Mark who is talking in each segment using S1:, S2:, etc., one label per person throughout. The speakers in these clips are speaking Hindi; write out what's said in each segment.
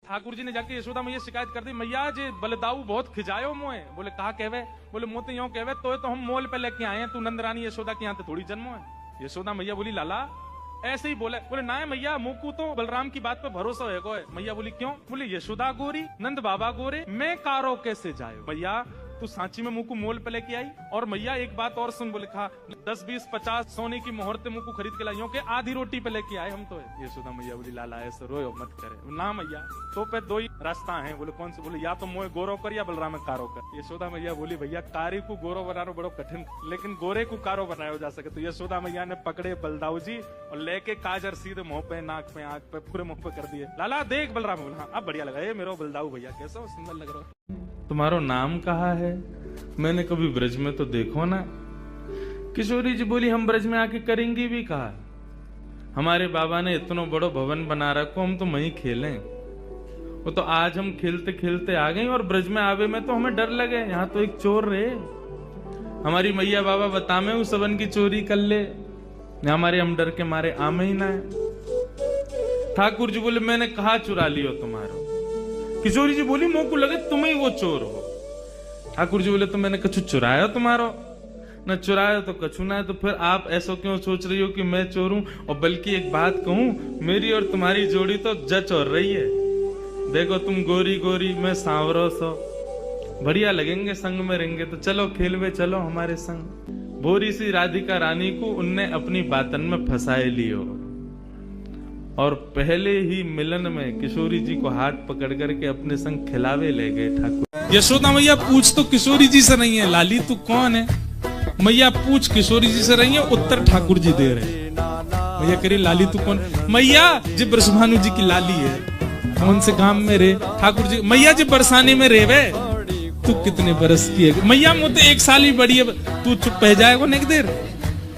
S1: ठाकुर जी ने जाके यशोदा मैया शिकायत कर दी, मैया जी बलदाऊ बहुत खिजायो मोए। बोले कहा कहवे? बोले मोते यो कहवे तो हम मोल पे लेके आए हैं, तू नंदरानी यशोदा के यहाँ थोड़ी जन्मो है। यशोदा मैया बोली लाला ऐसे ही बोले। बोले ना मैया मुकू तो बलराम की बात पे भरोसा है को है। मैया बोली क्यों? बोले यशोदा गोरी नंद बाबा गोरे मैं कारो कैसे जाए। मैया तू सांची में मुकू मोल पे लेके आई। और मैया एक बात और सुन, बोले कहा 10 20 50 सोने की मोहरते मुकू खरीद के लाइयों के आधी रोटी पे लेके आए हम तो है। यशोदा मैया बोली लाला ऐसे रोयो मत करे। ना मैया तो पे दो ही रास्ता है। बोले कौन से? बोले या तो मोए गोरो कर या बलराम कारो कर। यशोदा मैया बोली भैया कारी को गोरो बनाना बड़ो कठिन, लेकिन गोरे को कारो बनाया जा सके। तो यशोदा मैया ने पकड़े बलदाऊ जी और लेके काजर सीधे मुंह पे नाक पे आंख पे पूरे मुंह पे कर दिए। लाला देख बलराम। बोला हाँ अब बढ़िया लगा ये मेरा बलदाऊ भैया कैसा सुंदर लग रहा। तुम्हारो नाम कहा है? मैंने कभी ब्रज में तो देखो ना। किशोरी जी बोली हम ब्रज में आके करेंगी भी कहा। हमारे बाबा ने इतना बड़ो भवन बना रखो, हम तो वहीं खेलें। वो तो आज हम खेलते खेलते आ गए और ब्रज में आवे में तो हमें डर लगे, यहाँ तो एक चोर रहे। हमारी मैया बाबा बता में उस सबन की चोरी कर ले, हमारे हम डर के मारे आमे ही ना है। ठाकुर जी बोले मैंने कहा चुरा लियो तुम्हारो। किशोरी जी बोली मोह को लगे तुम ही वो चोर हो। ठाकुर जी बोले तो मैंने कछु चुराया तुम्हारो? न चुराया तो कछु ना है। तो फिर आप ऐसा क्यों सोच रही हो कि मैं चोर हूं? और बल्कि एक बात कहूं, मेरी और तुम्हारी जोड़ी तो जच और रही है। देखो तुम गोरी गोरी मैं सांवरो सो, बढ़िया लगेंगे संग में रहेंगे। तो चलो खेलवे चलो हमारे संग। भोरी सी राधिका रानी को उनने अपनी बातन में फंसाए लियो और पहले ही मिलन में किशोरी जी को हाथ पकड़ करके अपने संग खिलावे ले गए ठाकुर। यशोदा मैया पूछ तो किशोरी जी से नहीं है, लाली तू कौन है? मैया पूछ किशोरी जी से रही है, उत्तर ठाकुर जी दे रहे। मैया कह रही लाली तू कौन? मैया जी ब्रजभानु जी की लाली है। कौन से गांव में रे? ठाकुर जी। मैया जी बरसाने में रेवे। तू कितने बरस की है? मैया मुझे 1 साल ही बड़ी है। तू चुप रह जाएगा नेक देर।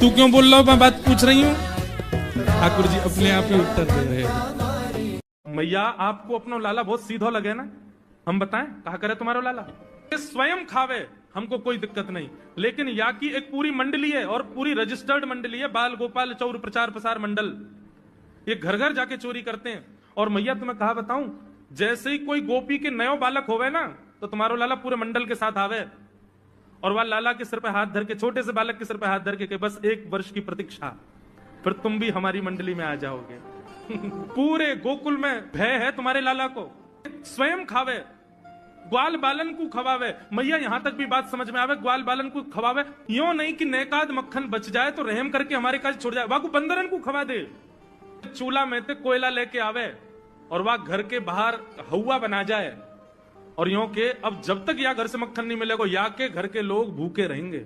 S1: तू क्यों बोल रहा हो? मैं बात पूछ रही हूँ। ठाकुर जी अपने आप ही उत्तर दे रहे हैं। मैया आपको अपना लाला बहुत सीधा लगे ना, हम बताएं कहा करे तुम्हारा लाला? स्वयं खावे हमको कोई दिक्कत नहीं, लेकिन या की एक पूरी मंडली है और पूरी रजिस्टर्ड मंडली है, बाल गोपाल चौर प्रचार प्रसार मंडल, ये घर घर जाके चोरी करते हैं। और मैया तुम्हें कहा बताऊं, जैसे ही कोई गोपी के नयो बालक होवे ना तो तुम्हारा लाला पूरे मंडल के साथ आवे और वह लाला के सिर पे हाथ धर के, छोटे से बालक के सिर पे हाथ धर के बस 1 वर्ष की प्रतीक्षा, फिर तुम भी हमारी मंडली में आ जाओगे। पूरे गोकुल में भय है तुम्हारे लाला को। स्वयं खावे, ग्वाल बालन को खवावे। मैया यहां तक भी बात समझ में आवे, ग्वाल बालन को खवावे यो नहीं कि नेकाद मक्खन बच जाए तो रहम करके हमारे काज छोड़ जाए। वाकू बंदरन को खवा दे। चूल्हा में ते कोयला लेके आवे और वह घर के बाहर हवा बना जाए और यो के अब जब तक या घर से मक्खन नहीं मिलेगा या के घर के लोग भूखे रहेंगे।